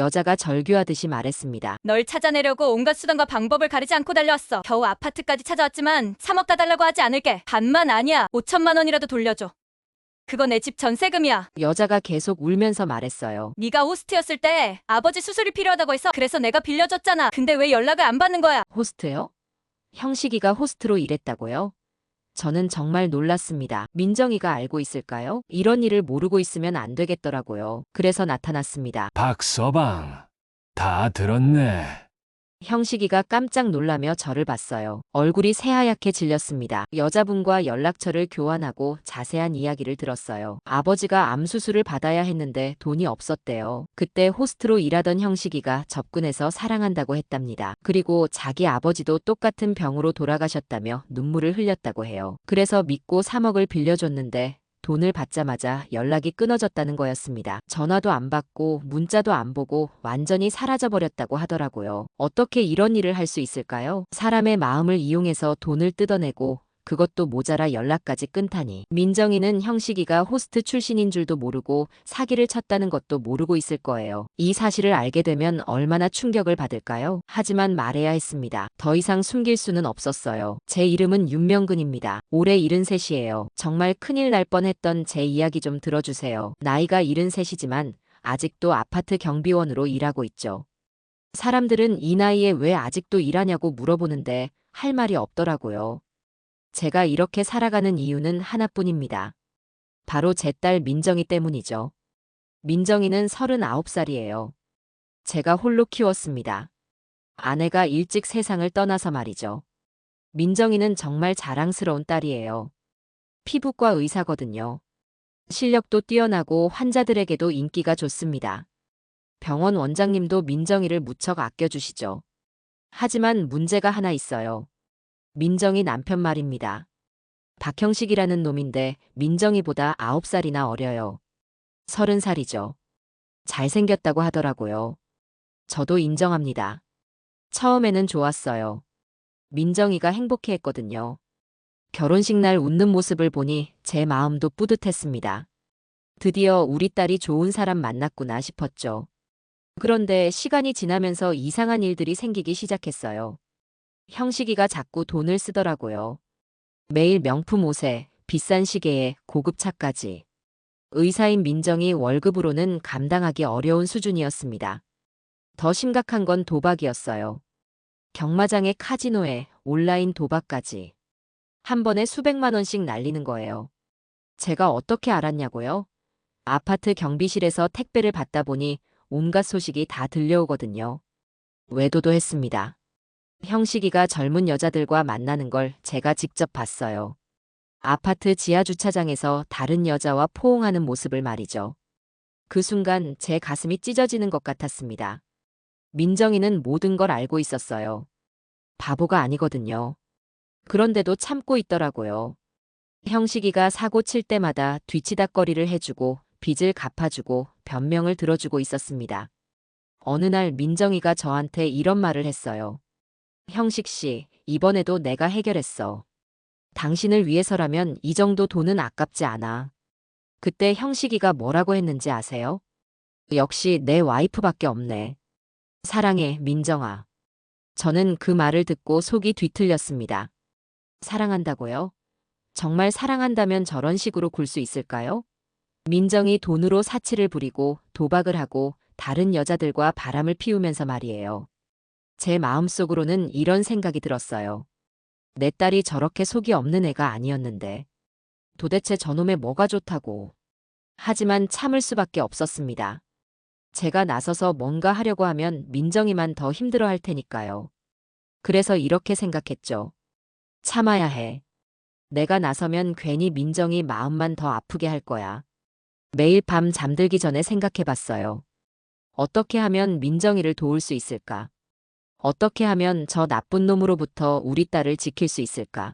여자가 절규하듯이 말했습니다. 널 찾아내려고 온갖 수단과 방법을 가리지 않고 달려왔어. 겨우 아파트까지 찾아왔지만 3억 다 달라고 하지 않을게. 반만 아니야. 5천만 원이라도 돌려줘. 그거 내 집 전세금이야. 여자가 계속 울면서 말했어요. 네가 호스트였을 때 아버지 수술이 필요하다고 해서 그래서 내가 빌려줬잖아. 근데 왜 연락을 안 받는 거야? 호스트요? 형식이가 호스트로 일했다고요? 저는 정말 놀랐습니다. 민정이가 알고 있을까요? 이런 일을 모르고 있으면 안 되겠더라고요. 그래서 나타났습니다. 박서방, 다 들었네. 형식이가 깜짝 놀라며 저를 봤어요. 얼굴이 새하얗게 질렸습니다. 여자분과 연락처를 교환하고 자세한 이야기를 들었어요. 아버지가 암 수술을 받아야 했는데 돈이 없었대요. 그때 호스트로 일하던 형식이가 접근해서 사랑한다고 했답니다. 그리고 자기 아버지도 똑같은 병으로 돌아가셨다며 눈물을 흘렸다고 해요. 그래서 믿고 3억을 빌려줬는데 돈을 받자마자 연락이 끊어졌다는 거였습니다. 전화도 안 받고 문자도 안 보고 완전히 사라져버렸다고 하더라고요. 어떻게 이런 일을 할 수 있을까요? 사람의 마음을 이용해서 돈을 뜯어내고 그것도 모자라 연락까지 끊다니. 민정이는 형식이가 호스트 출신인 줄도 모르고 사기를 쳤다는 것도 모르고 있을 거예요. 이 사실을 알게 되면 얼마나 충격을 받을까요? 하지만 말해야 했습니다. 더 이상 숨길 수는 없었어요. 제 이름은 윤명근입니다. 올해 73이에요. 정말 큰일 날 뻔했던 제 이야기 좀 들어주세요. 나이가 73이지만 아직도 아파트 경비원으로 일하고 있죠. 사람들은 이 나이에 왜 아직도 일하냐고 물어보는데 할 말이 없더라고요. 제가 이렇게 살아가는 이유는 하나뿐입니다. 바로 제 딸 민정이 때문이죠. 민정이는 39살이에요. 제가 홀로 키웠습니다. 아내가 일찍 세상을 떠나서 말이죠. 민정이는 정말 자랑스러운 딸이에요. 피부과 의사거든요. 실력도 뛰어나고 환자들에게도 인기가 좋습니다. 병원 원장님도 민정이를 무척 아껴주시죠. 하지만 문제가 하나 있어요. 민정이 남편 말입니다. 박형식이라는 놈인데 민정이보다 9살이나 어려요. 30살이죠. 잘생겼다고 하더라고요. 저도 인정합니다. 처음에는 좋았어요. 민정이가 행복해했거든요. 결혼식 날 웃는 모습을 보니 제 마음도 뿌듯했습니다. 드디어 우리 딸이 좋은 사람 만났구나 싶었죠. 그런데 시간이 지나면서 이상한 일들이 생기기 시작했어요. 형식이가 자꾸 돈을 쓰더라고요. 매일 명품 옷에 비싼 시계에 고급 차까지. 의사인 민정이 월급으로는 감당하기 어려운 수준이었습니다. 더 심각한 건 도박이었어요. 경마장에 카지노에 온라인 도박까지. 한 번에 수백만 원씩 날리는 거예요. 제가 어떻게 알았냐고요? 아파트 경비실에서 택배를 받다 보니 온갖 소식이 다 들려오거든요. 외도도 했습니다. 형식이가 젊은 여자들과 만나는 걸 제가 직접 봤어요. 아파트 지하 주차장에서 다른 여자와 포옹하는 모습을 말이죠. 그 순간 제 가슴이 찢어지는 것 같았습니다. 민정이는 모든 걸 알고 있었어요. 바보가 아니거든요. 그런데도 참고 있더라고요. 형식이가 사고 칠 때마다 뒤치다꺼리를 해주고 빚을 갚아주고 변명을 들어주고 있었습니다. 어느 날 민정이가 저한테 이런 말을 했어요. 형식 씨, 이번에도 내가 해결했어. 당신을 위해서라면 이 정도 돈은 아깝지 않아. 그때 형식이가 뭐라고 했는지 아세요? 역시 내 와이프밖에 없네. 사랑해, 민정아. 저는 그 말을 듣고 속이 뒤틀렸습니다. 사랑한다고요? 정말 사랑한다면 저런 식으로 굴 수 있을까요? 민정이 돈으로 사치를 부리고 도박을 하고 다른 여자들과 바람을 피우면서 말이에요. 제 마음속으로는 이런 생각이 들었어요. 내 딸이 저렇게 속이 없는 애가 아니었는데. 도대체 저놈의 뭐가 좋다고. 하지만 참을 수밖에 없었습니다. 제가 나서서 뭔가 하려고 하면 민정이만 더 힘들어 할 테니까요. 그래서 이렇게 생각했죠. 참아야 해. 내가 나서면 괜히 민정이 마음만 더 아프게 할 거야. 매일 밤 잠들기 전에 생각해봤어요. 어떻게 하면 민정이를 도울 수 있을까? 어떻게 하면 저 나쁜 놈으로부터 우리 딸을 지킬 수 있을까?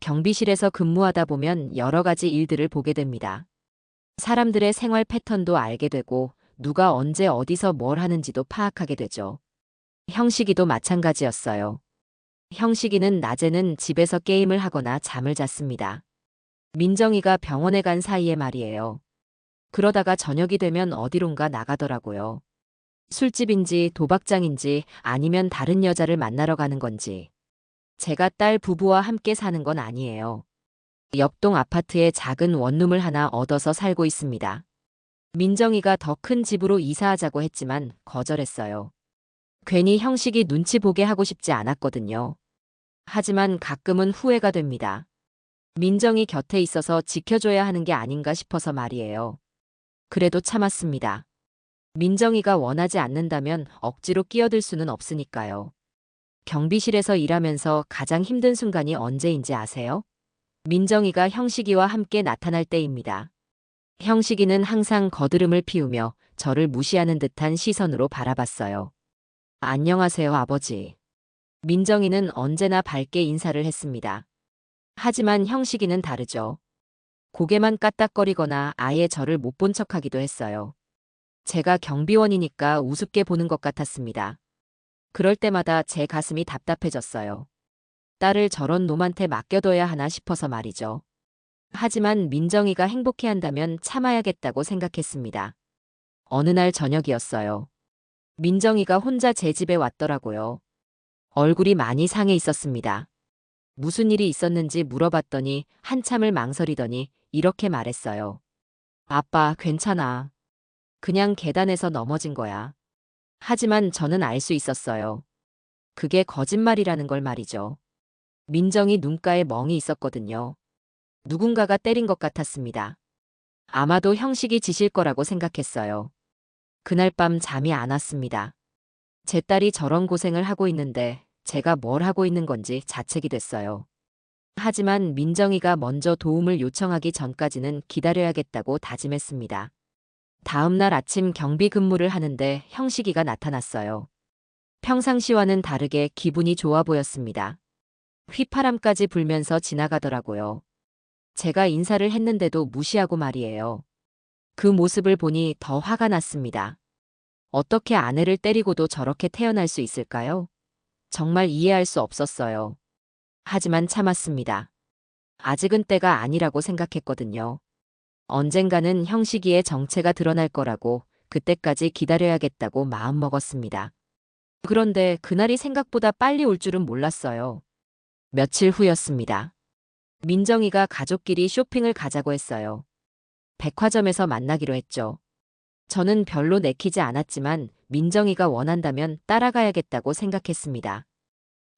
경비실에서 근무하다 보면 여러 가지 일들을 보게 됩니다. 사람들의 생활 패턴도 알게 되고 누가 언제 어디서 뭘 하는지도 파악하게 되죠. 형식이도 마찬가지였어요. 형식이는 낮에는 집에서 게임을 하거나 잠을 잤습니다. 민정이가 병원에 간 사이에 말이에요. 그러다가 저녁이 되면 어디론가 나가더라고요. 술집인지 도박장인지 아니면 다른 여자를 만나러 가는 건지. 제가 딸 부부와 함께 사는 건 아니에요. 옆동 아파트에 작은 원룸을 하나 얻어서 살고 있습니다. 민정이가 더 큰 집으로 이사하자고 했지만 거절했어요. 괜히 형식이 눈치 보게 하고 싶지 않았거든요. 하지만 가끔은 후회가 됩니다. 민정이 곁에 있어서 지켜줘야 하는 게 아닌가 싶어서 말이에요. 그래도 참았습니다. 민정이가 원하지 않는다면 억지로 끼어들 수는 없으니까요. 경비실에서 일하면서 가장 힘든 순간이 언제인지 아세요? 민정이가 형식이와 함께 나타날 때입니다. 형식이는 항상 거드름을 피우며 저를 무시하는 듯한 시선으로 바라봤어요. 안녕하세요, 아버지. 민정이는 언제나 밝게 인사를 했습니다. 하지만 형식이는 다르죠. 고개만 까딱거리거나 아예 저를 못 본 척하기도 했어요. 제가 경비원이니까 우습게 보는 것 같았습니다. 그럴 때마다 제 가슴이 답답해졌어요. 딸을 저런 놈한테 맡겨둬야 하나 싶어서 말이죠. 하지만 민정이가 행복해한다면 참아야겠다고 생각했습니다. 어느 날 저녁이었어요. 민정이가 혼자 제 집에 왔더라고요. 얼굴이 많이 상해 있었습니다. 무슨 일이 있었는지 물어봤더니 한참을 망설이더니 이렇게 말했어요. 아빠, 괜찮아. 그냥 계단에서 넘어진 거야. 하지만 저는 알 수 있었어요. 그게 거짓말이라는 걸 말이죠. 민정이 눈가에 멍이 있었거든요. 누군가가 때린 것 같았습니다. 아마도 형식이 지실 거라고 생각했어요. 그날 밤 잠이 안 왔습니다. 제 딸이 저런 고생을 하고 있는데 제가 뭘 하고 있는 건지 자책이 됐어요. 하지만 민정이가 먼저 도움을 요청하기 전까지는 기다려야겠다고 다짐했습니다. 다음 날 아침 경비 근무를 하는데 형식이가 나타났어요. 평상시와는 다르게 기분이 좋아 보였습니다. 휘파람까지 불면서 지나가더라고요. 제가 인사를 했는데도 무시하고 말이에요. 그 모습을 보니 더 화가 났습니다. 어떻게 아내를 때리고도 저렇게 태어날 수 있을까요? 정말 이해할 수 없었어요. 하지만 참았습니다. 아직은 때가 아니라고 생각했거든요. 언젠가는 형식이의 정체가 드러날 거라고 그때까지 기다려야겠다고 마음먹었습니다. 그런데 그날이 생각보다 빨리 올 줄은 몰랐어요. 며칠 후였습니다. 민정이가 가족끼리 쇼핑을 가자고 했어요. 백화점에서 만나기로 했죠. 저는 별로 내키지 않았지만 민정이가 원한다면 따라가야겠다고 생각했습니다.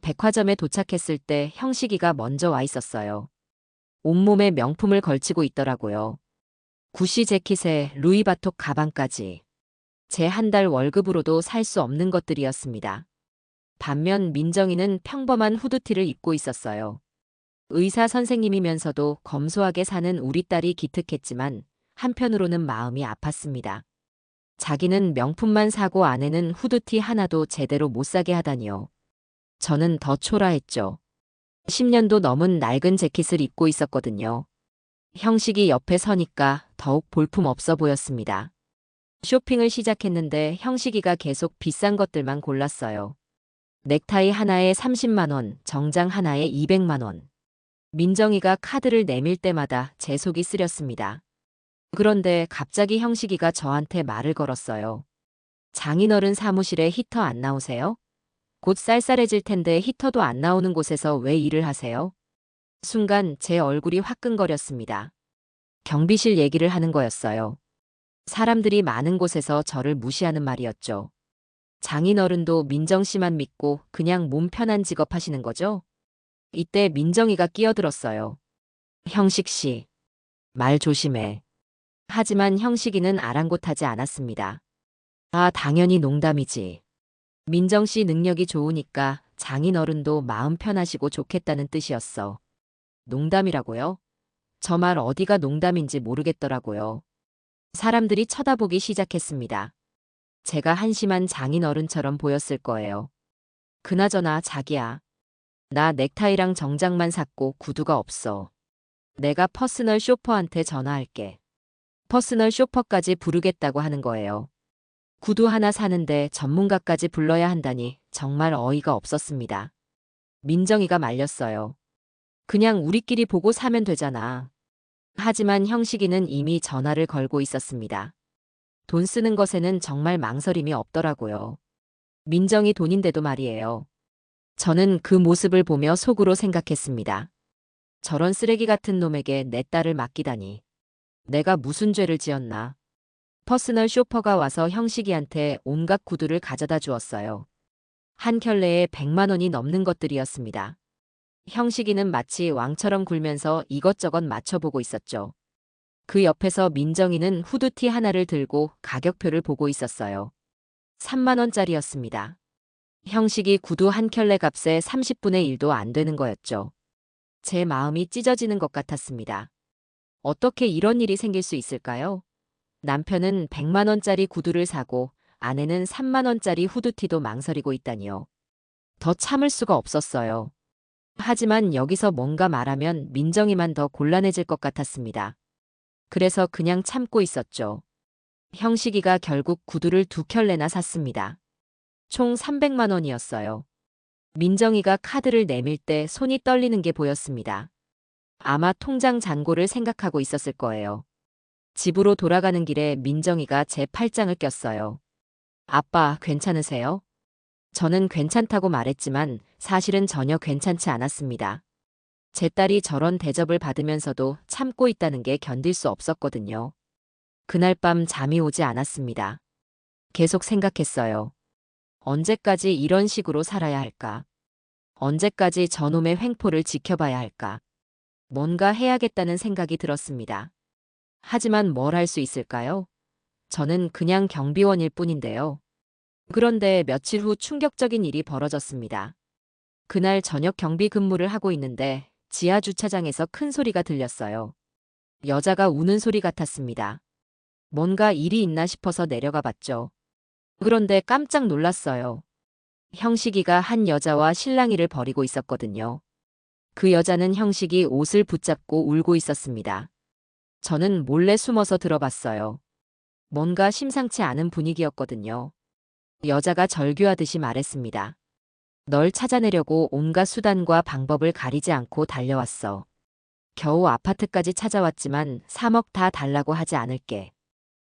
백화점에 도착했을 때 형식이가 먼저 와 있었어요. 온몸에 명품을 걸치고 있더라고요. 구시 재킷에 루이바톡 가방까지. 제 한 달 월급으로도 살 수 없는 것들이었습니다. 반면 민정이는 평범한 후드티를 입고 있었어요. 의사 선생님이면서도 검소하게 사는 우리 딸이 기특했지만 한편으로는 마음이 아팠습니다. 자기는 명품만 사고 아내는 후드티 하나도 제대로 못 사게 하다니요. 저는 더 초라했죠. 10년도 넘은 낡은 재킷을 입고 있었거든요. 형식이 옆에 서니까 더욱 볼품 없어 보였습니다. 쇼핑을 시작했는데 형식이가 계속 비싼 것들만 골랐어요. 넥타이 하나에 30만 원, 정장 하나에 200만 원. 민정이가 카드를 내밀 때마다 제 속이 쓰렸습니다. 그런데 갑자기 형식이가 저한테 말을 걸었어요. 장인어른 사무실에 히터 안 나오세요? 곧 쌀쌀해질 텐데 히터도 안 나오는 곳에서 왜 일을 하세요? 순간 제 얼굴이 화끈거렸습니다. 경비실 얘기를 하는 거였어요. 사람들이 많은 곳에서 저를 무시하는 말이었죠. 장인어른도 민정 씨만 믿고 그냥 몸 편한 직업 하시는 거죠? 이때 민정이가 끼어들었어요. 형식 씨, 말 조심해. 하지만 형식이는 아랑곳하지 않았습니다. 아, 당연히 농담이지. 민정 씨 능력이 좋으니까 장인어른도 마음 편하시고 좋겠다는 뜻이었어. 농담이라고요? 저 말 어디가 농담인지 모르겠더라고요. 사람들이 쳐다보기 시작했습니다. 제가 한심한 장인어른처럼 보였을 거예요. 그나저나 자기야. 나 넥타이랑 정장만 샀고 구두가 없어. 내가 퍼스널 쇼퍼한테 전화할게. 퍼스널 쇼퍼까지 부르겠다고 하는 거예요. 구두 하나 사는데 전문가까지 불러야 한다니 정말 어이가 없었습니다. 민정이가 말렸어요. 그냥 우리끼리 보고 사면 되잖아. 하지만 형식이는 이미 전화를 걸고 있었습니다. 돈 쓰는 것에는 정말 망설임이 없더라고요. 민정이 돈인데도 말이에요. 저는 그 모습을 보며 속으로 생각했습니다. 저런 쓰레기 같은 놈에게 내 딸을 맡기다니. 내가 무슨 죄를 지었나. 퍼스널 쇼퍼가 와서 형식이한테 온갖 구두를 가져다 주었어요. 한 켤레에 100만 원이 넘는 것들이었습니다. 형식이는 마치 왕처럼 굴면서 이것저것 맞춰보고 있었죠. 그 옆에서 민정이는 후드티 하나를 들고 가격표를 보고 있었어요. 3만 원짜리였습니다. 형식이 구두 한 켤레 값에 30분의 1도 안 되는 거였죠. 제 마음이 찢어지는 것 같았습니다. 어떻게 이런 일이 생길 수 있을까요? 남편은 100만 원짜리 구두를 사고 아내는 3만 원짜리 후드티도 망설이고 있다니요. 더 참을 수가 없었어요. 하지만 여기서 뭔가 말하면 민정이만 더 곤란해질 것 같았습니다. 그래서 그냥 참고 있었죠. 형식이가 결국 구두를 2켤레나 샀습니다. 총 300만 원이었어요. 민정이가 카드를 내밀 때 손이 떨리는 게 보였습니다. 아마 통장 잔고를 생각하고 있었을 거예요. 집으로 돌아가는 길에 민정이가 제 팔짱을 꼈어요. 아빠, 괜찮으세요? 저는 괜찮다고 말했지만 사실은 전혀 괜찮지 않았습니다. 제 딸이 저런 대접을 받으면서도 참고 있다는 게 견딜 수 없었거든요. 그날 밤 잠이 오지 않았습니다. 계속 생각했어요. 언제까지 이런 식으로 살아야 할까? 언제까지 저놈의 횡포를 지켜봐야 할까? 뭔가 해야겠다는 생각이 들었습니다. 하지만 뭘 할 수 있을까요? 저는 그냥 경비원일 뿐인데요. 그런데 며칠 후 충격적인 일이 벌어졌습니다. 그날 저녁 경비 근무를 하고 있는데 지하 주차장에서 큰 소리가 들렸어요. 여자가 우는 소리 같았습니다. 뭔가 일이 있나 싶어서 내려가 봤죠. 그런데 깜짝 놀랐어요. 형식이가 한 여자와 실랑이를 벌이고 있었거든요. 그 여자는 형식이 옷을 붙잡고 울고 있었습니다. 저는 몰래 숨어서 들어봤어요. 뭔가 심상치 않은 분위기였거든요. 여자가 절규하듯이 말했습니다. 널 찾아내려고 온갖 수단과 방법을 가리지 않고 달려왔어. 겨우 아파트까지 찾아왔지만 3억 다 달라고 하지 않을게.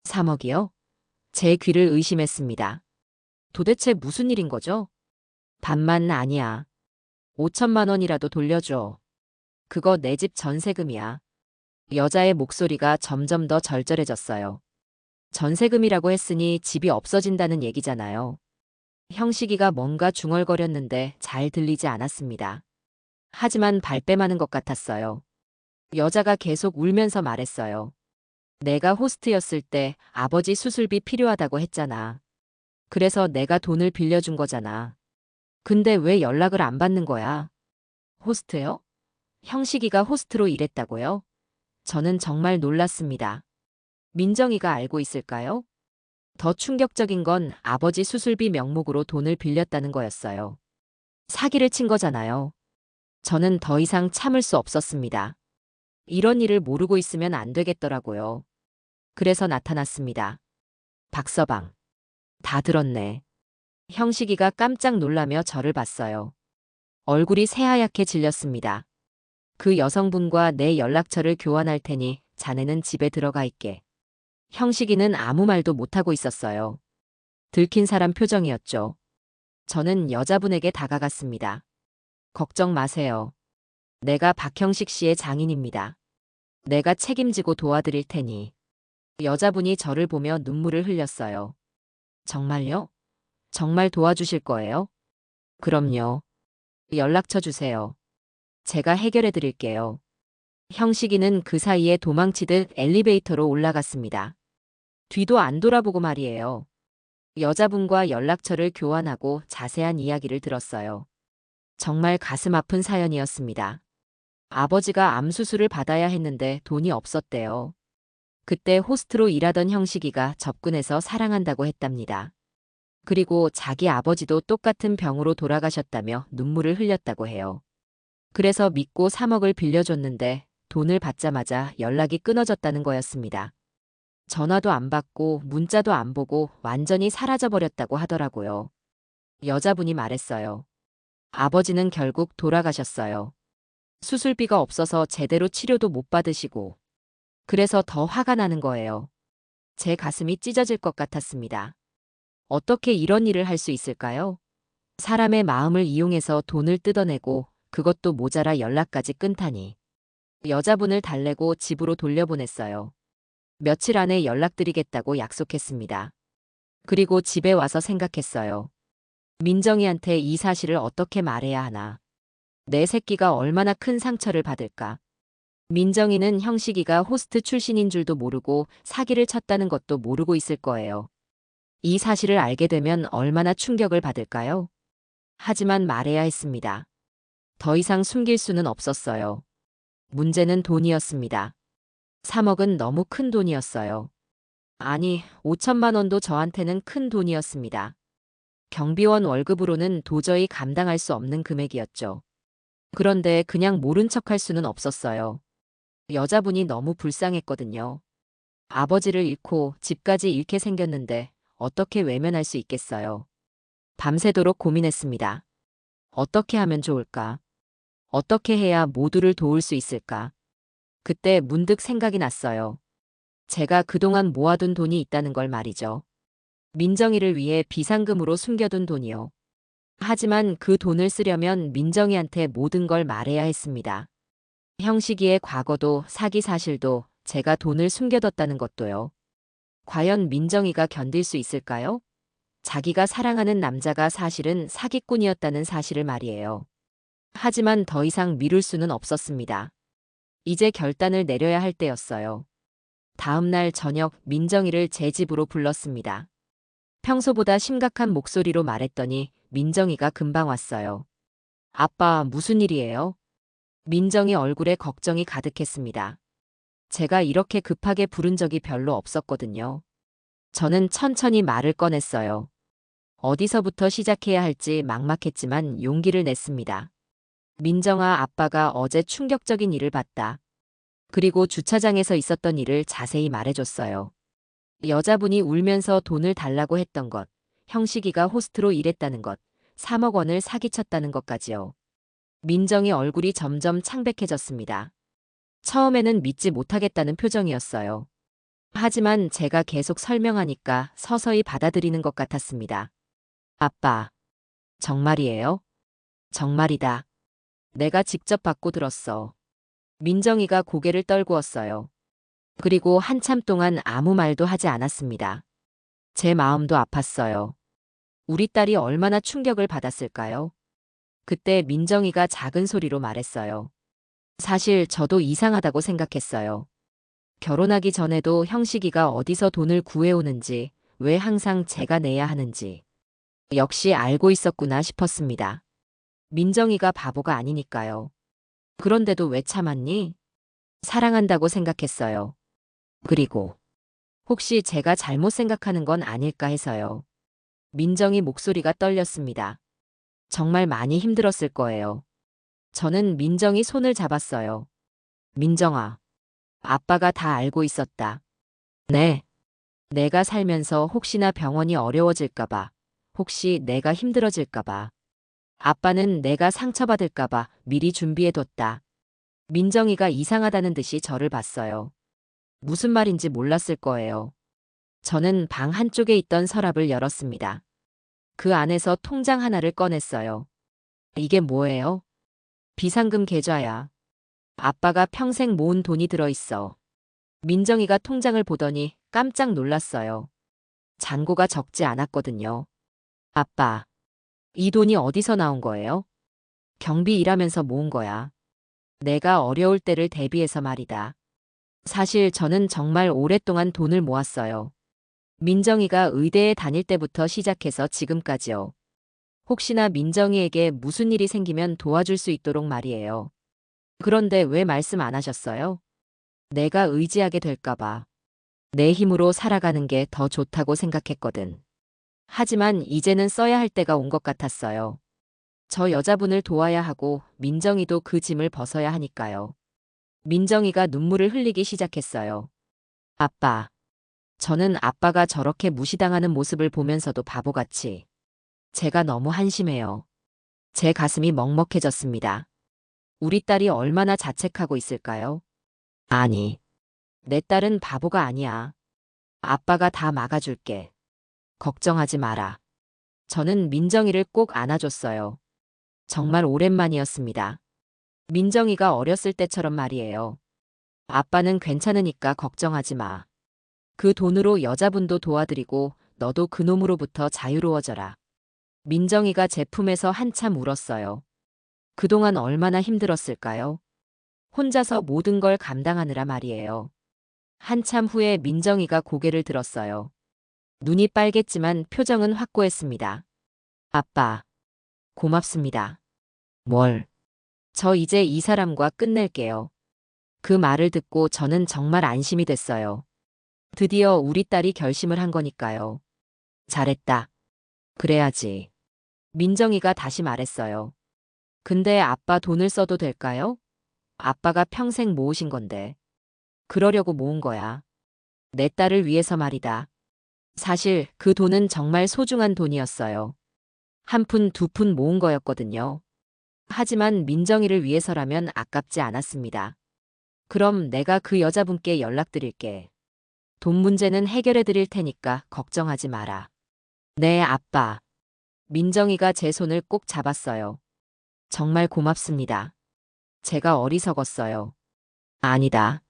3억이요? 제 귀를 의심했습니다. 도대체 무슨 일인 거죠? 반만 아니야. 5천만 원이라도 돌려줘. 그거 내 집 전세금이야. 여자의 목소리가 점점 더 절절해졌어요. 전세금이라고 했으니 집이 없어진다는 얘기잖아요. 형식이가 뭔가 중얼거렸는데 잘 들리지 않았습니다. 하지만 발뺌하는 것 같았어요. 여자가 계속 울면서 말했어요. 내가 호스트였을 때 아버지 수술비 필요하다고 했잖아. 그래서 내가 돈을 빌려준 거잖아. 근데 왜 연락을 안 받는 거야? 호스트요? 형식이가 호스트로 일했다고요? 저는 정말 놀랐습니다. 민정이가 알고 있을까요? 더 충격적인 건 아버지 수술비 명목으로 돈을 빌렸다는 거였어요. 사기를 친 거잖아요. 저는 더 이상 참을 수 없었습니다. 이런 일을 모르고 있으면 안 되겠더라고요. 그래서 나타났습니다. 박서방. 다 들었네. 형식이가 깜짝 놀라며 저를 봤어요. 얼굴이 새하얗게 질렸습니다. 그 여성분과 내 연락처를 교환할 테니 자네는 집에 들어가 있게. 형식이는 아무 말도 못하고 있었어요. 들킨 사람 표정이었죠. 저는 여자분에게 다가갔습니다. 걱정 마세요. 내가 박형식 씨의 장인입니다. 내가 책임지고 도와드릴 테니. 여자분이 저를 보며 눈물을 흘렸어요. 정말요? 정말 도와주실 거예요? 그럼요. 연락처 주세요. 제가 해결해 드릴게요. 형식이는 그 사이에 도망치듯 엘리베이터로 올라갔습니다. 뒤도 안 돌아보고 말이에요. 여자분과 연락처를 교환하고 자세한 이야기를 들었어요. 정말 가슴 아픈 사연이었습니다. 아버지가 암 수술을 받아야 했는데 돈이 없었대요. 그때 호스트로 일하던 형식이가 접근해서 사랑한다고 했답니다. 그리고 자기 아버지도 똑같은 병으로 돌아가셨다며 눈물을 흘렸다고 해요. 그래서 믿고 3억을 빌려줬는데 돈을 받자마자 연락이 끊어졌다는 거였습니다. 전화도 안 받고 문자도 안 보고 완전히 사라져버렸다고 하더라고요. 여자분이 말했어요. 아버지는 결국 돌아가셨어요. 수술비가 없어서 제대로 치료도 못 받으시고. 그래서 더 화가 나는 거예요. 제 가슴이 찢어질 것 같았습니다. 어떻게 이런 일을 할 수 있을까요? 사람의 마음을 이용해서 돈을 뜯어내고 그것도 모자라 연락까지 끊다니. 여자분을 달래고 집으로 돌려보냈어요. 며칠 안에 연락드리겠다고 약속했습니다. 그리고 집에 와서 생각했어요. 민정이한테 이 사실을 어떻게 말해야 하나. 내 새끼가 얼마나 큰 상처를 받을까. 민정이는 형식이가 호스트 출신인 줄도 모르고 사기를 쳤다는 것도 모르고 있을 거예요. 이 사실을 알게 되면 얼마나 충격을 받을까요? 하지만 말해야 했습니다. 더 이상 숨길 수는 없었어요. 문제는 돈이었습니다. 3억은 너무 큰 돈이었어요. 아니, 5천만 원도 저한테는 큰 돈이었습니다. 경비원 월급으로는 도저히 감당할 수 없는 금액이었죠. 그런데 그냥 모른 척할 수는 없었어요. 여자분이 너무 불쌍했거든요. 아버지를 잃고 집까지 잃게 생겼는데 어떻게 외면할 수 있겠어요. 밤새도록 고민했습니다. 어떻게 하면 좋을까? 어떻게 해야 모두를 도울 수 있을까? 그때 문득 생각이 났어요. 제가 그동안 모아둔 돈이 있다는 걸 말이죠. 민정이를 위해 비상금으로 숨겨둔 돈이요. 하지만 그 돈을 쓰려면 민정이한테 모든 걸 말해야 했습니다. 형식이의 과거도 사기 사실도 제가 돈을 숨겨뒀다는 것도요. 과연 민정이가 견딜 수 있을까요? 자기가 사랑하는 남자가 사실은 사기꾼이었다는 사실을 말이에요. 하지만 더 이상 미룰 수는 없었습니다. 이제 결단을 내려야 할 때였어요. 다음 날 저녁 민정이를 제 집으로 불렀습니다. 평소보다 심각한 목소리로 말했더니 민정이가 금방 왔어요. 아빠, 무슨 일이에요? 민정이 얼굴에 걱정이 가득했습니다. 제가 이렇게 급하게 부른 적이 별로 없었거든요. 저는 천천히 말을 꺼냈어요. 어디서부터 시작해야 할지 막막했지만 용기를 냈습니다. 민정아, 아빠가 어제 충격적인 일을 봤다. 그리고 주차장에서 있었던 일을 자세히 말해줬어요. 여자분이 울면서 돈을 달라고 했던 것, 형식이가 호스트로 일했다는 것, 3억 원을 사기쳤다는 것까지요. 민정이 얼굴이 점점 창백해졌습니다. 처음에는 믿지 못하겠다는 표정이었어요. 하지만 제가 계속 설명하니까 서서히 받아들이는 것 같았습니다. 아빠, 정말이에요? 정말이다. 내가 직접 받고 들었어. 민정이가 고개를 떨구었어요. 그리고 한참 동안 아무 말도 하지 않았습니다. 제 마음도 아팠어요. 우리 딸이 얼마나 충격을 받았을까요? 그때 민정이가 작은 소리로 말했어요. 사실 저도 이상하다고 생각했어요. 결혼하기 전에도 형식이가 어디서 돈을 구해오는지, 왜 항상 제가 내야 하는지. 역시 알고 있었구나 싶었습니다. 민정이가 바보가 아니니까요. 그런데도 왜 참았니? 사랑한다고 생각했어요. 그리고 혹시 제가 잘못 생각하는 건 아닐까 해서요. 민정이 목소리가 떨렸습니다. 정말 많이 힘들었을 거예요. 저는 민정이 손을 잡았어요. 민정아, 아빠가 다 알고 있었다. 네. 내가 살면서 혹시나 병원이 어려워질까봐, 혹시 내가 힘들어질까봐, 아빠는 내가 상처받을까봐 미리 준비해뒀다. 민정이가 이상하다는 듯이 저를 봤어요. 무슨 말인지 몰랐을 거예요. 저는 방 한쪽에 있던 서랍을 열었습니다. 그 안에서 통장 하나를 꺼냈어요. 이게 뭐예요? 비상금 계좌야. 아빠가 평생 모은 돈이 들어있어. 민정이가 통장을 보더니 깜짝 놀랐어요. 잔고가 적지 않았거든요. 아빠, 이 돈이 어디서 나온 거예요? 경비 일하면서 모은 거야. 내가 어려울 때를 대비해서 말이다. 사실 저는 정말 오랫동안 돈을 모았어요. 민정이가 의대에 다닐 때부터 시작해서 지금까지요. 혹시나 민정이에게 무슨 일이 생기면 도와줄 수 있도록 말이에요. 그런데 왜 말씀 안 하셨어요? 내가 의지하게 될까봐. 내 힘으로 살아가는 게 더 좋다고 생각했거든. 하지만 이제는 써야 할 때가 온 것 같았어요. 저 여자분을 도와야 하고 민정이도 그 짐을 벗어야 하니까요. 민정이가 눈물을 흘리기 시작했어요. 아빠. 저는 아빠가 저렇게 무시당하는 모습을 보면서도 바보같이. 제가 너무 한심해요. 제 가슴이 먹먹해졌습니다. 우리 딸이 얼마나 자책하고 있을까요? 아니, 내 딸은 바보가 아니야. 아빠가 다 막아줄게. 걱정하지 마라. 저는 민정이를 꼭 안아줬어요. 정말 오랜만이었습니다. 민정이가 어렸을 때처럼 말이에요. 아빠는 괜찮으니까 걱정하지 마. 그 돈으로 여자분도 도와드리고 너도 그놈으로부터 자유로워져라. 민정이가 제 품에서 한참 울었어요. 그동안 얼마나 힘들었을까요? 혼자서 모든 걸 감당하느라 말이에요. 한참 후에 민정이가 고개를 들었어요. 눈이 빨갰지만 표정은 확고했습니다. 아빠, 고맙습니다. 뭘? 저 이제 이 사람과 끝낼게요. 그 말을 듣고 저는 정말 안심이 됐어요. 드디어 우리 딸이 결심을 한 거니까요. 잘했다. 그래야지. 민정이가 다시 말했어요. 근데 아빠 돈을 써도 될까요? 아빠가 평생 모으신 건데. 그러려고 모은 거야. 내 딸을 위해서 말이다. 사실 그 돈은 정말 소중한 돈이었어요. 한 푼, 두 푼 모은 거였거든요. 하지만 민정이를 위해서라면 아깝지 않았습니다. 그럼 내가 그 여자분께 연락드릴게. 돈 문제는 해결해 드릴 테니까 걱정하지 마라. 네, 아빠. 민정이가 제 손을 꼭 잡았어요. 정말 고맙습니다. 제가 어리석었어요. 아니다.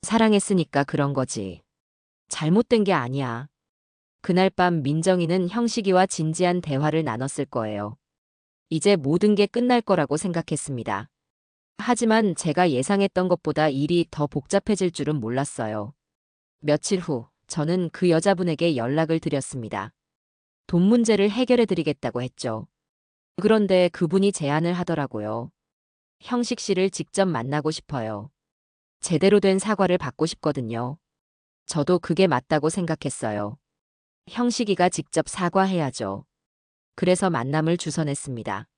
사랑했으니까 그런 거지. 잘못된 게 아니야. 그날 밤 민정이는 형식이와 진지한 대화를 나눴을 거예요. 이제 모든 게 끝날 거라고 생각했습니다. 하지만 제가 예상했던 것보다 일이 더 복잡해질 줄은 몰랐어요. 며칠 후, 저는 그 여자분에게 연락을 드렸습니다. 돈 문제를 해결해 드리겠다고 했죠. 그런데 그분이 제안을 하더라고요. 형식 씨를 직접 만나고 싶어요. 제대로 된 사과를 받고 싶거든요. 저도 그게 맞다고 생각했어요. 형식이가 직접 사과해야죠. 그래서 만남을 주선했습니다.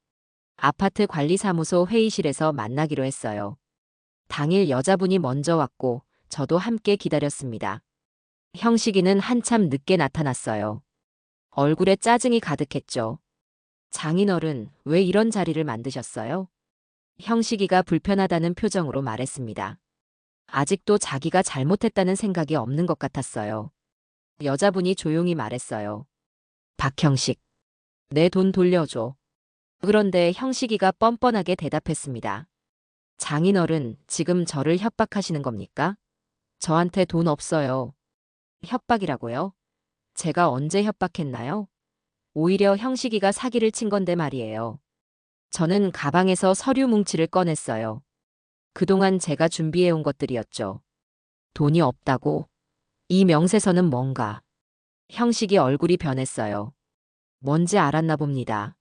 아파트 관리사무소 회의실에서 만나기로 했어요. 당일 여자분이 먼저 왔고 저도 함께 기다렸습니다. 형식이는 한참 늦게 나타났어요. 얼굴에 짜증이 가득했죠. 장인어른, 왜 이런 자리를 만드셨어요? 형식이가 불편하다는 표정으로 말했습니다. 아직도 자기가 잘못했다는 생각이 없는 것 같았어요. 여자분이 조용히 말했어요. 박형식, 내 돈 돌려줘. 그런데 형식이가 뻔뻔하게 대답했습니다. 장인어른, 지금 저를 협박하시는 겁니까? 저한테 돈 없어요. 협박이라고요? 제가 언제 협박했나요? 오히려 형식이가 사기를 친 건데 말이에요. 저는 가방에서 서류 뭉치를 꺼냈어요. 그동안 제가 준비해온 것들이었죠. 돈이 없다고? 이 명세서는 뭔가? 형식이 얼굴이 변했어요. 뭔지 알았나 봅니다.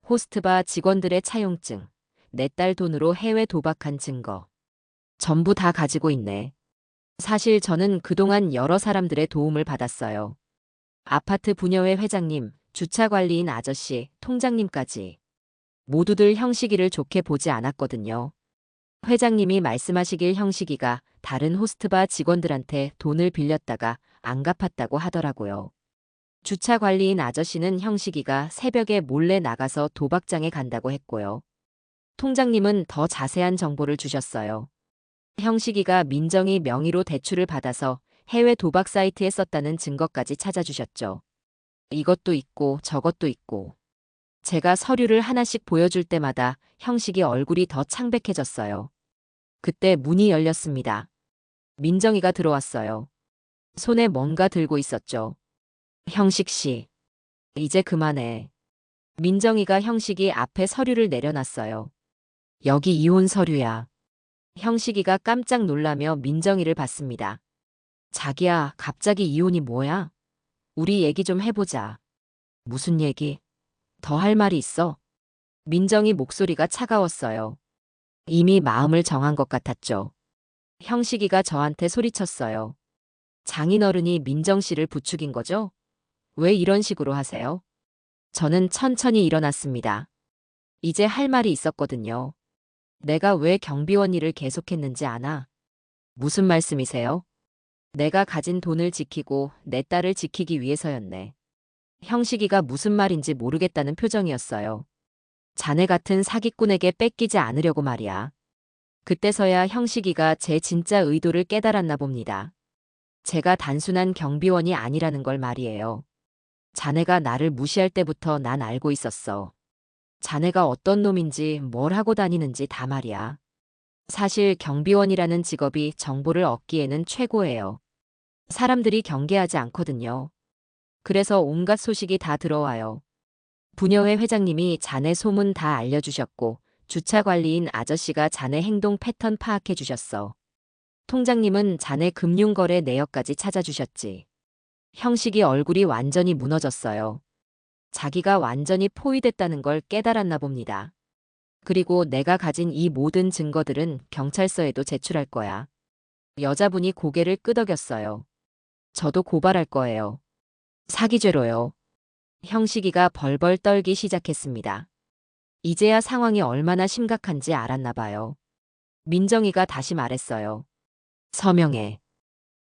호스트바 직원들의 차용증, 내 딸 돈으로 해외 도박한 증거. 전부 다 가지고 있네. 사실 저는 그동안 여러 사람들의 도움을 받았어요. 아파트 부녀회 회장님, 주차관리인 아저씨, 통장님까지. 모두들 형식이를 좋게 보지 않았거든요. 회장님이 말씀하시길 형식이가 다른 호스트바 직원들한테 돈을 빌렸다가 안 갚았다고 하더라고요. 주차관리인 아저씨는 형식이가 새벽에 몰래 나가서 도박장에 간다고 했고요. 통장님은 더 자세한 정보를 주셨어요. 형식이가 민정이 명의로 대출을 받아서 해외 도박 사이트에 썼다는 증거까지 찾아주셨죠. 이것도 있고 저것도 있고. 제가 서류를 하나씩 보여줄 때마다 형식이 얼굴이 더 창백해졌어요. 그때 문이 열렸습니다. 민정이가 들어왔어요. 손에 뭔가 들고 있었죠. 형식 씨, 이제 그만해. 민정이가 형식이 앞에 서류를 내려놨어요. 여기 이혼 서류야. 형식이가 깜짝 놀라며 민정이를 봤습니다. 자기야, 갑자기 이혼이 뭐야? 우리 얘기 좀 해보자. 무슨 얘기? 더 할 말이 있어? 민정이 목소리가 차가웠어요. 이미 마음을 정한 것 같았죠. 형식이가 저한테 소리쳤어요. 장인어른이 민정 씨를 부추긴 거죠? 왜 이런 식으로 하세요? 저는 천천히 일어났습니다. 이제 할 말이 있었거든요. 내가 왜 경비원 일을 계속했는지 아나? 무슨 말씀이세요? 내가 가진 돈을 지키고 내 딸을 지키기 위해서였네. 형식이가 무슨 말인지 모르겠다는 표정이었어요. 자네 같은 사기꾼에게 뺏기지 않으려고 말이야. 그때서야 형식이가 제 진짜 의도를 깨달았나 봅니다. 제가 단순한 경비원이 아니라는 걸 말이에요. 자네가 나를 무시할 때부터 난 알고 있었어. 자네가 어떤 놈인지 뭘 하고 다니는지 다 말이야. 사실 경비원이라는 직업이 정보를 얻기에는 최고예요. 사람들이 경계하지 않거든요. 그래서 온갖 소식이 다 들어와요. 부녀회 회장님이 자네 소문 다 알려주셨고, 주차 관리인 아저씨가 자네 행동 패턴 파악해 주셨어. 통장님은 자네 금융거래 내역까지 찾아주셨지. 형식이 얼굴이 완전히 무너졌어요. 자기가 완전히 포위됐다는 걸 깨달았나 봅니다. 그리고 내가 가진 이 모든 증거들은 경찰서에도 제출할 거야. 여자분이 고개를 끄덕였어요. 저도 고발할 거예요. 사기죄로요. 형식이가 벌벌 떨기 시작했습니다. 이제야 상황이 얼마나 심각한지 알았나 봐요. 민정이가 다시 말했어요. 서명해.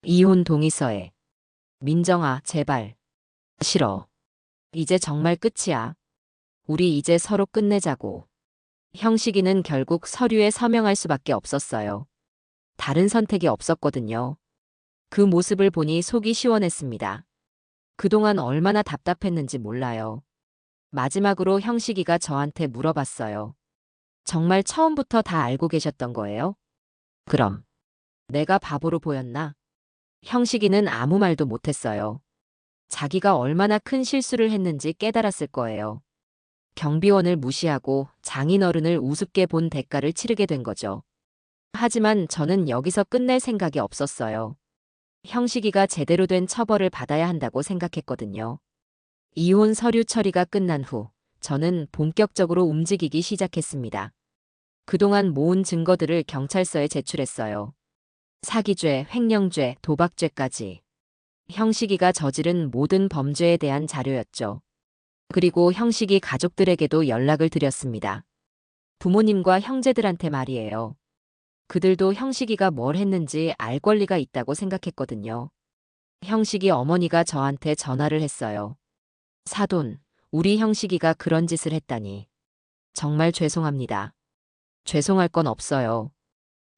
이혼 동의서에. 민정아, 제발. 싫어. 이제 정말 끝이야. 우리 이제 서로 끝내자고. 형식이는 결국 서류에 서명할 수밖에 없었어요. 다른 선택이 없었거든요. 그 모습을 보니 속이 시원했습니다. 그동안 얼마나 답답했는지 몰라요. 마지막으로 형식이가 저한테 물어봤어요. 정말 처음부터 다 알고 계셨던 거예요? 그럼. 내가 바보로 보였나? 형식이는 아무 말도 못했어요. 자기가 얼마나 큰 실수를 했는지 깨달았을 거예요. 경비원을 무시하고 장인어른을 우습게 본 대가를 치르게 된 거죠. 하지만 저는 여기서 끝낼 생각이 없었어요. 형식이가 제대로 된 처벌을 받아야 한다고 생각했거든요. 이혼 서류 처리가 끝난 후 저는 본격적으로 움직이기 시작했습니다. 그동안 모은 증거들을 경찰서에 제출했어요. 사기죄, 횡령죄, 도박죄까지. 형식이가 저지른 모든 범죄에 대한 자료였죠. 그리고 형식이 가족들에게도 연락을 드렸습니다. 부모님과 형제들한테 말이에요. 그들도 형식이가 뭘 했는지 알 권리가 있다고 생각했거든요. 형식이 어머니가 저한테 전화를 했어요. 사돈, 우리 형식이가 그런 짓을 했다니. 정말 죄송합니다. 죄송할 건 없어요.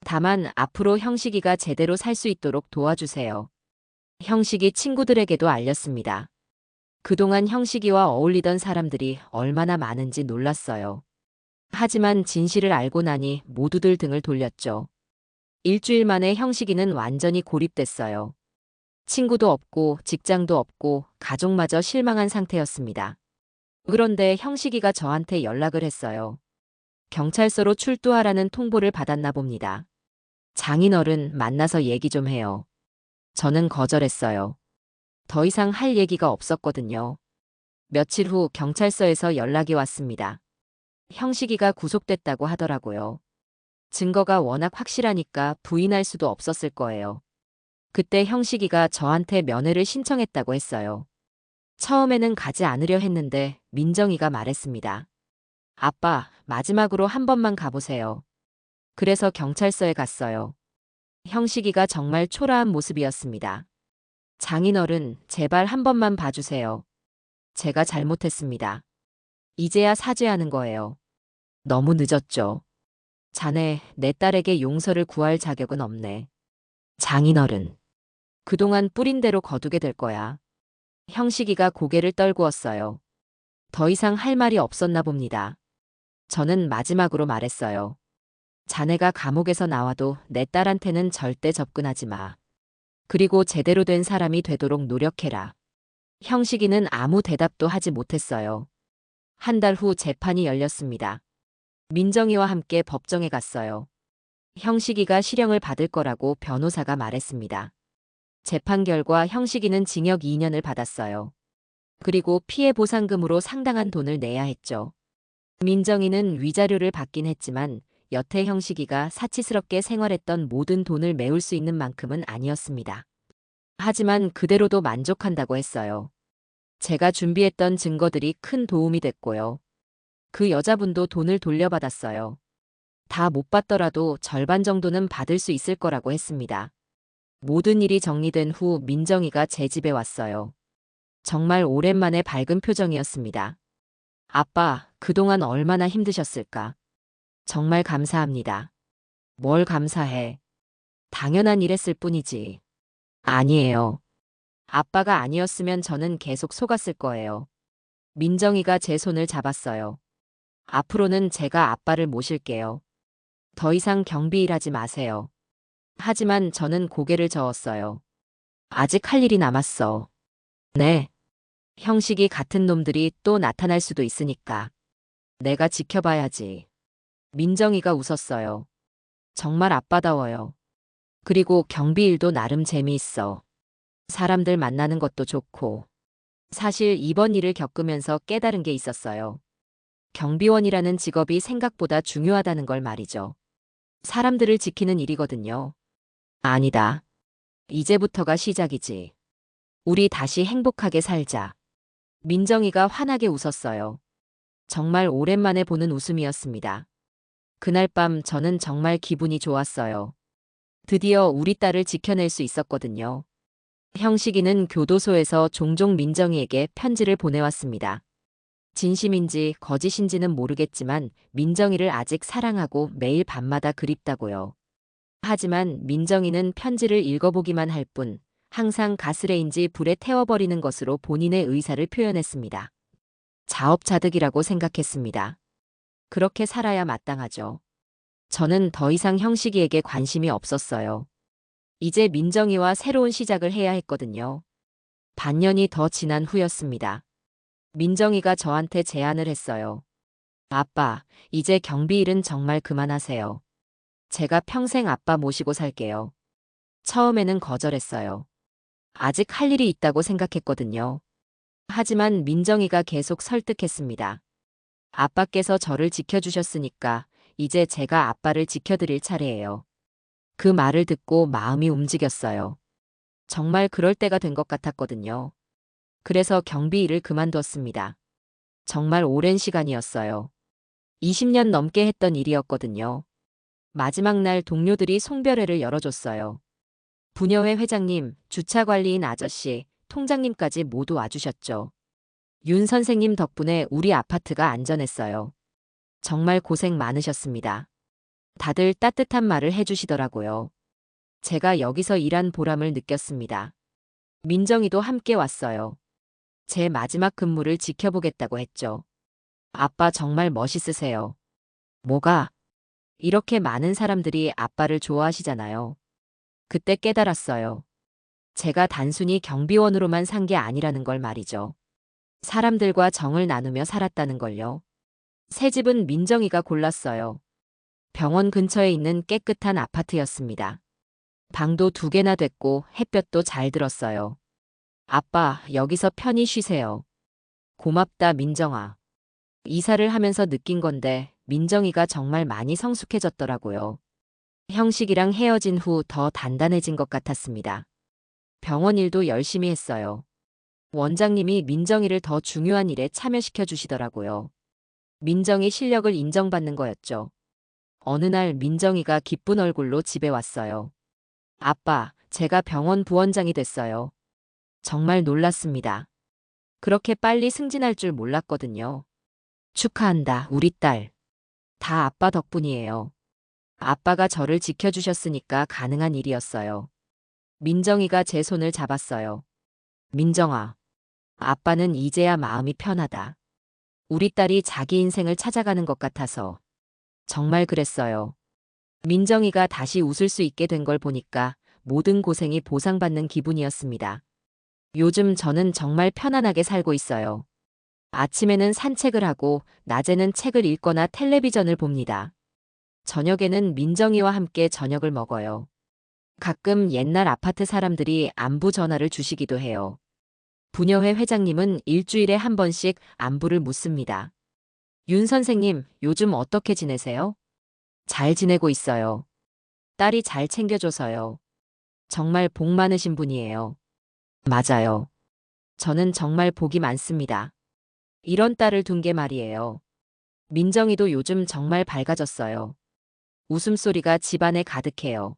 다만 앞으로 형식이가 제대로 살 수 있도록 도와주세요. 형식이 친구들에게도 알렸습니다. 그동안 형식이와 어울리던 사람들이 얼마나 많은지 놀랐어요. 하지만 진실을 알고 나니 모두들 등을 돌렸죠. 일주일 만에 형식이는 완전히 고립됐어요. 친구도 없고 직장도 없고 가족마저 실망한 상태였습니다. 그런데 형식이가 저한테 연락을 했어요. 경찰서로 출두하라는 통보를 받았나 봅니다. 장인어른 만나서 얘기 좀 해요. 저는 거절했어요. 더 이상 할 얘기가 없었거든요. 며칠 후 경찰서에서 연락이 왔습니다. 형식이가 구속됐다고 하더라고요. 증거가 워낙 확실하니까 부인할 수도 없었을 거예요. 그때 형식이가 저한테 면회를 신청했다고 했어요. 처음에는 가지 않으려 했는데 민정이가 말했습니다. 아빠, 마지막으로 한 번만 가보세요. 그래서 경찰서에 갔어요. 형식이가 정말 초라한 모습이었습니다. 장인어른, 제발 한 번만 봐주세요. 제가 잘못했습니다. 이제야 사죄하는 거예요. 너무 늦었죠. 자네, 내 딸에게 용서를 구할 자격은 없네. 장인어른. 그동안 뿌린 대로 거두게 될 거야. 형식이가 고개를 떨구었어요. 더 이상 할 말이 없었나 봅니다. 저는 마지막으로 말했어요. 자네가 감옥에서 나와도 내 딸한테는 절대 접근하지 마. 그리고 제대로 된 사람이 되도록 노력해라. 형식이는 아무 대답도 하지 못했어요. 한 달 후 재판이 열렸습니다. 민정이와 함께 법정에 갔어요. 형식이가 실형을 받을 거라고 변호사가 말했습니다. 재판 결과 형식이는 징역 2년을 받았어요. 그리고 피해 보상금으로 상당한 돈을 내야 했죠. 민정이는 위자료를 받긴 했지만 여태 형식이가 사치스럽게 생활했던 모든 돈을 메울 수 있는 만큼은 아니었습니다. 하지만 그대로도 만족한다고 했어요. 제가 준비했던 증거들이 큰 도움이 됐고요. 그 여자분도 돈을 돌려받았어요. 다 못 받더라도 절반 정도는 받을 수 있을 거라고 했습니다. 모든 일이 정리된 후 민정이가 제 집에 왔어요. 정말 오랜만에 밝은 표정이었습니다. 아빠, 그동안 얼마나 힘드셨을까? 정말 감사합니다. 뭘 감사해. 당연한 일했을 뿐이지. 아니에요. 아빠가 아니었으면 저는 계속 속았을 거예요. 민정이가 제 손을 잡았어요. 앞으로는 제가 아빠를 모실게요. 더 이상 경비 일하지 마세요. 하지만 저는 고개를 저었어요. 아직 할 일이 남았어. 네. 형식이 같은 놈들이 또 나타날 수도 있으니까. 내가 지켜봐야지. 민정이가 웃었어요. 정말 아빠다워요. 그리고 경비 일도 나름 재미있어. 사람들 만나는 것도 좋고. 사실 이번 일을 겪으면서 깨달은 게 있었어요. 경비원이라는 직업이 생각보다 중요하다는 걸 말이죠. 사람들을 지키는 일이거든요. 아니다. 이제부터가 시작이지. 우리 다시 행복하게 살자. 민정이가 환하게 웃었어요. 정말 오랜만에 보는 웃음이었습니다. 그날 밤 저는 정말 기분이 좋았어요. 드디어 우리 딸을 지켜낼 수 있었거든요. 형식이는 교도소에서 종종 민정이에게 편지를 보내왔습니다. 진심인지 거짓인지는 모르겠지만 민정이를 아직 사랑하고 매일 밤마다 그립다고요. 하지만 민정이는 편지를 읽어보기만 할 뿐 항상 가스레인지 불에 태워버리는 것으로 본인의 의사를 표현했습니다. 자업자득이라고 생각했습니다. 그렇게 살아야 마땅하죠. 저는 더 이상 형식이에게 관심이 없었어요. 이제 민정이와 새로운 시작을 해야 했거든요. 반년이 더 지난 후였습니다. 민정이가 저한테 제안을 했어요. 아빠, 이제 경비 일은 정말 그만하세요. 제가 평생 아빠 모시고 살게요. 처음에는 거절했어요. 아직 할 일이 있다고 생각했거든요. 하지만 민정이가 계속 설득했습니다. 아빠께서 저를 지켜주셨으니까 이제 제가 아빠를 지켜드릴 차례예요. 그 말을 듣고 마음이 움직였어요. 정말 그럴 때가 된 것 같았거든요. 그래서 경비 일을 그만뒀습니다. 정말 오랜 시간이었어요. 20년 넘게 했던 일이었거든요. 마지막 날 동료들이 송별회를 열어줬어요. 부녀회 회장님, 주차관리인 아저씨, 통장님까지 모두 와주셨죠. 윤 선생님 덕분에 우리 아파트가 안전했어요. 정말 고생 많으셨습니다. 다들 따뜻한 말을 해주시더라고요. 제가 여기서 일한 보람을 느꼈습니다. 민정이도 함께 왔어요. 제 마지막 근무를 지켜보겠다고 했죠. 아빠 정말 멋있으세요. 뭐가? 이렇게 많은 사람들이 아빠를 좋아하시잖아요. 그때 깨달았어요. 제가 단순히 경비원으로만 산 게 아니라는 걸 말이죠. 사람들과 정을 나누며 살았다는 걸요. 새 집은 민정이가 골랐어요. 병원 근처에 있는 깨끗한 아파트였습니다. 방도 2개나 됐고 햇볕도 잘 들었어요. 아빠, 여기서 편히 쉬세요. 고맙다, 민정아. 이사를 하면서 느낀 건데 민정이가 정말 많이 성숙해졌더라고요. 형식이랑 헤어진 후 더 단단해진 것 같았습니다. 병원 일도 열심히 했어요. 원장님이 민정이를 더 중요한 일에 참여시켜 주시더라고요. 민정이 실력을 인정받는 거였죠. 어느 날 민정이가 기쁜 얼굴로 집에 왔어요. 아빠, 제가 병원 부원장이 됐어요. 정말 놀랐습니다. 그렇게 빨리 승진할 줄 몰랐거든요. 축하한다, 우리 딸. 다 아빠 덕분이에요. 아빠가 저를 지켜주셨으니까 가능한 일이었어요. 민정이가 제 손을 잡았어요. 민정아, 아빠는 이제야 마음이 편하다. 우리 딸이 자기 인생을 찾아가는 것 같아서. 정말 그랬어요. 민정이가 다시 웃을 수 있게 된 걸 보니까 모든 고생이 보상받는 기분이었습니다. 요즘 저는 정말 편안하게 살고 있어요. 아침에는 산책을 하고 낮에는 책을 읽거나 텔레비전을 봅니다. 저녁에는 민정이와 함께 저녁을 먹어요. 가끔 옛날 아파트 사람들이 안부 전화를 주시기도 해요. 부녀회 회장님은 일주일에 한 번씩 안부를 묻습니다. 윤 선생님, 요즘 어떻게 지내세요? 잘 지내고 있어요. 딸이 잘 챙겨줘서요. 정말 복 많으신 분이에요. 맞아요. 저는 정말 복이 많습니다. 이런 딸을 둔 게 말이에요. 민정이도 요즘 정말 밝아졌어요. 웃음소리가 집안에 가득해요.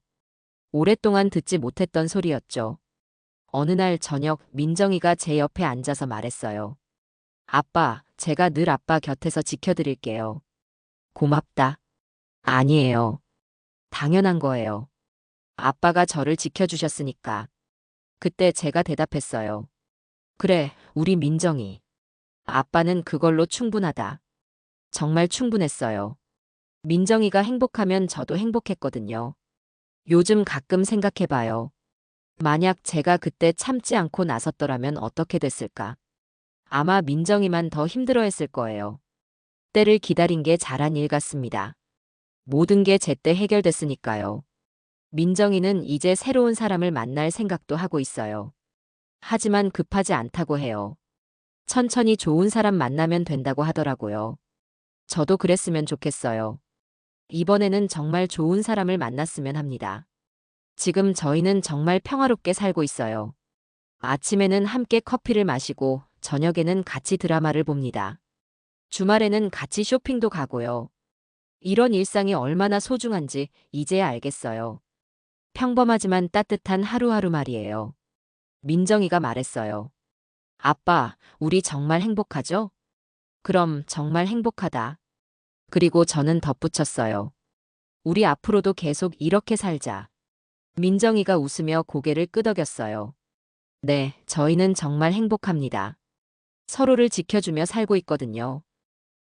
오랫동안 듣지 못했던 소리였죠. 어느 날 저녁 민정이가 제 옆에 앉아서 말했어요. 아빠, 제가 늘 아빠 곁에서 지켜드릴게요. 고맙다. 아니에요. 당연한 거예요. 아빠가 저를 지켜주셨으니까. 그때 제가 대답했어요. 그래, 우리 민정이. 아빠는 그걸로 충분하다. 정말 충분했어요. 민정이가 행복하면 저도 행복했거든요. 요즘 가끔 생각해봐요. 만약 제가 그때 참지 않고 나섰더라면 어떻게 됐을까? 아마 민정이만 더 힘들어했을 거예요. 때를 기다린 게 잘한 일 같습니다. 모든 게 제때 해결됐으니까요. 민정이는 이제 새로운 사람을 만날 생각도 하고 있어요. 하지만 급하지 않다고 해요. 천천히 좋은 사람 만나면 된다고 하더라고요. 저도 그랬으면 좋겠어요. 이번에는 정말 좋은 사람을 만났으면 합니다. 지금 저희는 정말 평화롭게 살고 있어요. 아침에는 함께 커피를 마시고 저녁에는 같이 드라마를 봅니다. 주말에는 같이 쇼핑도 가고요. 이런 일상이 얼마나 소중한지 이제야 알겠어요. 평범하지만 따뜻한 하루하루 말이에요. 민정이가 말했어요. 아빠, 우리 정말 행복하죠? 그럼 정말 행복하다. 그리고 저는 덧붙였어요. 우리 앞으로도 계속 이렇게 살자. 민정이가 웃으며 고개를 끄덕였어요. 네, 저희는 정말 행복합니다. 서로를 지켜주며 살고 있거든요.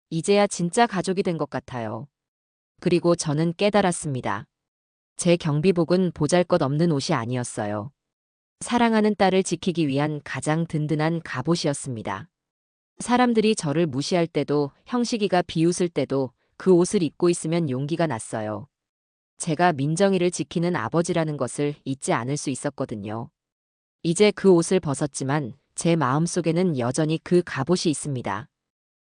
이제야 진짜 가족이 된 것 같아요. 그리고 저는 깨달았습니다. 제 경비복은 보잘것없는 옷이 아니었어요. 사랑하는 딸을 지키기 위한 가장 든든한 갑옷이었습니다. 사람들이 저를 무시할 때도, 형식이가 비웃을 때도 그 옷을 입고 있으면 용기가 났어요. 제가 민정이를 지키는 아버지라는 것을 잊지 않을 수 있었거든요. 이제 그 옷을 벗었지만 제 마음속에는 여전히 그 갑옷이 있습니다.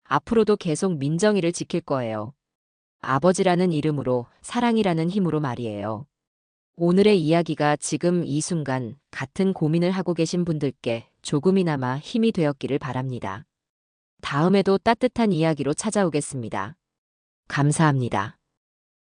앞으로도 계속 민정이를 지킬 거예요. 아버지라는 이름으로, 사랑이라는 힘으로 말이에요. 오늘의 이야기가 지금 이 순간 같은 고민을 하고 계신 분들께 조금이나마 힘이 되었기를 바랍니다. 다음에도 따뜻한 이야기로 찾아오겠습니다. 감사합니다.